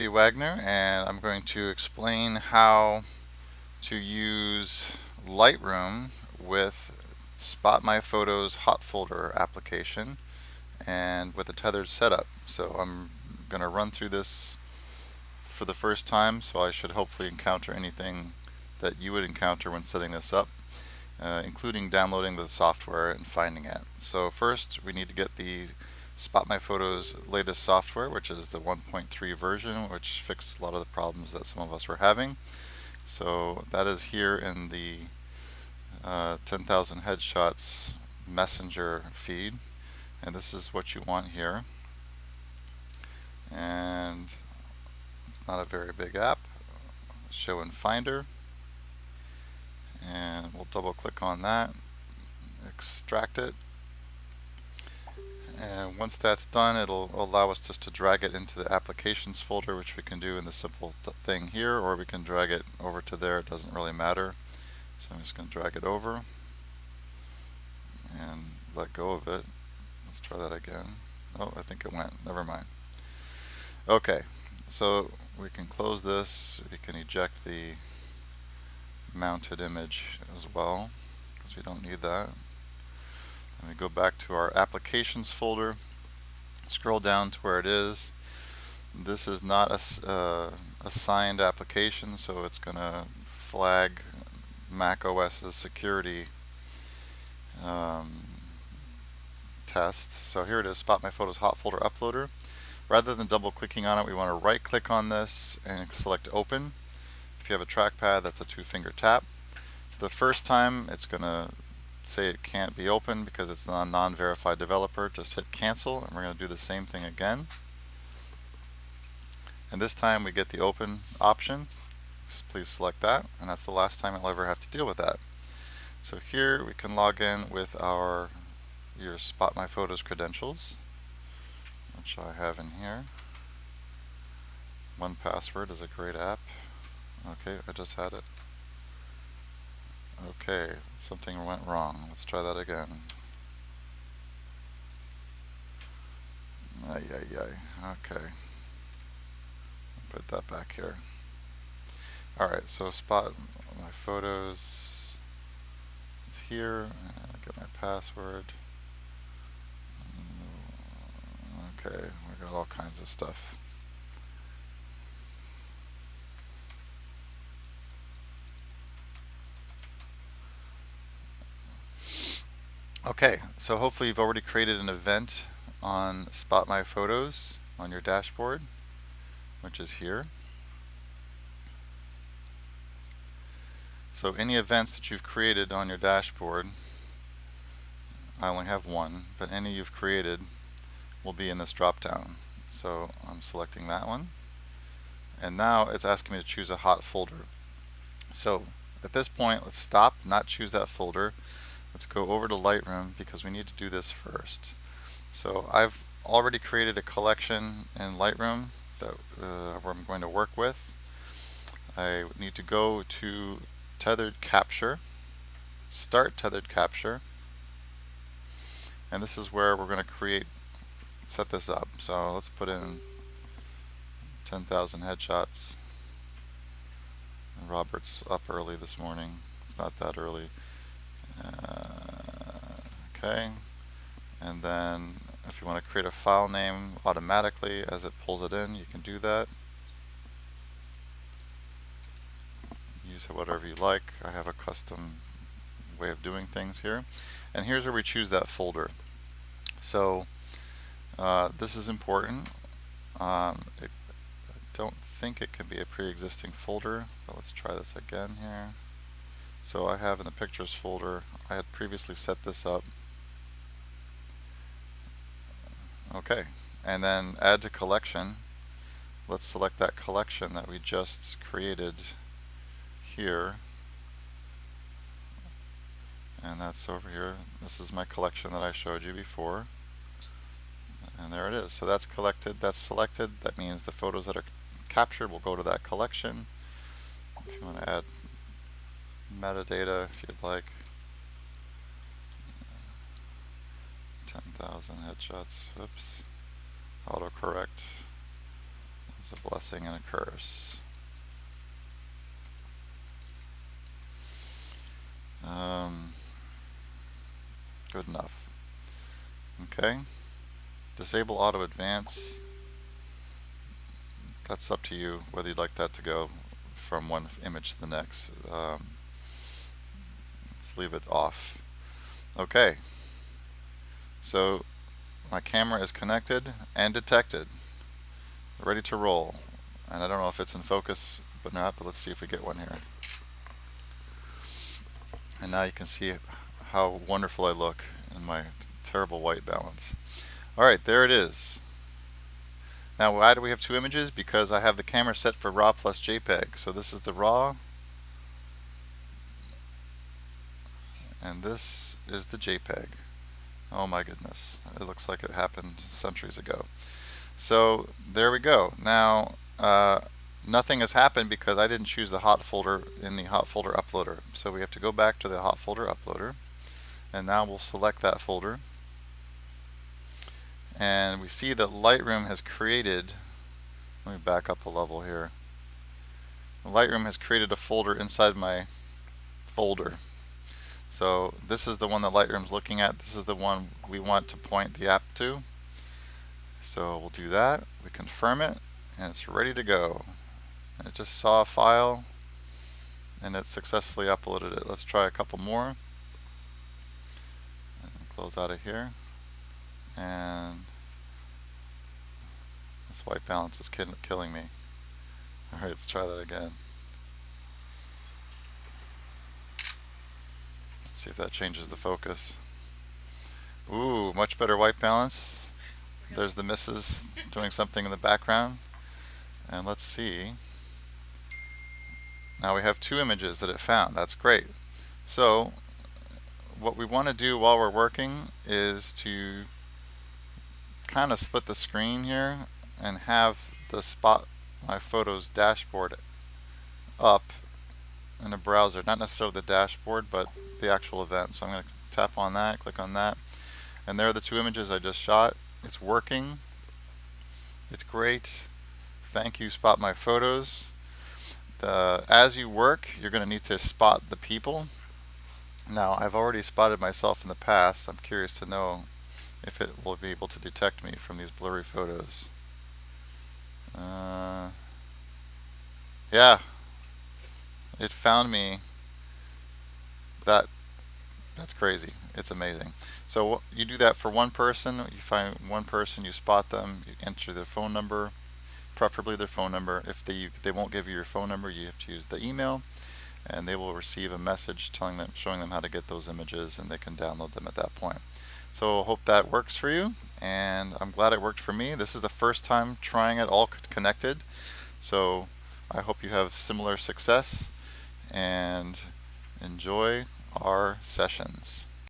Wagner, and I'm going to explain how to use Lightroom with SpotMyPhotos Hot Folder application and with a tethered setup. So I'm going to run through this for the first time, so I should hopefully encounter anything that you would encounter when setting this up, including downloading the software and finding it. So first we need to get the SpotMyPhotos latest software, which is the 1.3 version, which fixed a lot of the problems that some of us were having. So that is here in the 10,000 headshots messenger feed, and this is what you want here. And it's not a very big app. Show in Finder, and we'll double click on that, extract it, and once that's done, it'll allow us just to drag it into the applications folder, which we can do in the simple thing here, or we can drag it over to there. It doesn't really matter. So I'm just going to drag it over and let go of it. Let's try that again. Oh, I think it went. Never mind. Okay, so we can close this. We can eject the mounted image as well, because we don't need that. And we go back to our applications folder, scroll down to where it is. This is not a signed application, so it's going to flag Mac OS's security test. So here it is, SpotMyPhotos Hot Folder Uploader. Rather than double clicking on it, we want to right click on this and select Open. If you have a trackpad, that's a 2-finger tap. The first time it's going to say it can't be opened because it's a non-verified developer. Just hit cancel, and we're going to do the same thing again. And this time we get the open option. Just please select that, and that's the last time I'll ever have to deal with that. So here we can log in with your SpotMyPhotos credentials, which I have in here. 1Password is a great app. Okay, I just had it. Okay, something went wrong. Let's try that again. Ay, ay, ay. Okay. Put that back here. Alright, so SpotMyPhotos is here. I get my password. Okay, we got all kinds of stuff. Okay, so hopefully you've already created an event on SpotMyPhotos on your dashboard, which is here. So any events that you've created on your dashboard, I only have one, but any you've created will be in this drop down. So I'm selecting that one, and now it's asking me to choose a hot folder. So at this point, let's stop, not choose that folder. Let's go over to Lightroom because we need to do this first. So I've already created a collection in Lightroom that where I'm going to work with. I need to go to Tethered Capture, start Tethered Capture, and this is where we're going to set this up. So let's put in 10,000 headshots. Robert's up early this morning. It's not that early. Okay, and then if you want to create a file name automatically as it pulls it in, you can do that. Use whatever you like. I have a custom way of doing things here, and here's where we choose that folder. So this is important. I don't think it can be a pre-existing folder, but let's try this again here. So I have in the pictures folder, I had previously set this up. Okay, and then add to collection. Let's select that collection that we just created here, and that's over here. This is my collection that I showed you before, and there it is. So that's collected, that's selected. That means the photos that are captured will go to that collection. If you want to add metadata, if you'd like, 10,000 headshots. Oops, autocorrect There's a blessing and a curse. Good enough. Okay. Disable auto advance. That's up to you whether you'd like that to go from one image to the next. Let's leave it off. Okay. So my camera is connected and detected, ready to roll. And I don't know if it's in focus but not, but let's see if we get one here. And now you can see how wonderful I look in my terrible white balance. Alright, there it is. Now why do we have two images? Because I have the camera set for RAW plus JPEG. So this is the RAW, and this is the JPEG. Oh my goodness, it looks like it happened centuries ago. So there we go. Now nothing has happened because I didn't choose the hot folder in the HotFolder Uploader. So we have to go back to the HotFolder Uploader, and now we'll select that folder. And we see that Lightroom has created, let me back up a level here. Lightroom has created a folder inside my folder. So this is the one that Lightroom's looking at. This is the one we want to point the app to. So we'll do that. We confirm it, and it's ready to go. And it just saw a file, and it successfully uploaded it. Let's try a couple more. And close out of here. And this white balance is killing me. Alright, let's try that again. Let's see if that changes the focus. Ooh, much better white balance. There's the missus doing something in the background. And let's see. Now we have two images that it found. That's great. So what we want to do while we're working is to kind of split the screen here and have the SpotMyPhotos dashboard up in a browser. Not necessarily the dashboard, but the actual event. So I'm going to tap on that, click on that, and there are the two images I just shot. It's working. It's great. Thank you, SpotMyPhotos. As you work, you're going to need to spot the people. Now, I've already spotted myself in the past. I'm curious to know if it will be able to detect me from these blurry photos. Yeah, it found me. That's crazy. It's amazing. So you do that for one person. You find one person, you spot them, you enter their phone number, preferably their phone number. If they won't give you your phone number, you have to use the email, and they will receive a message showing them how to get those images, and they can download them at that point. So I hope that works for you, and I'm glad it worked for me. This is the first time trying it all connected, so I hope you have similar success and enjoy our sessions.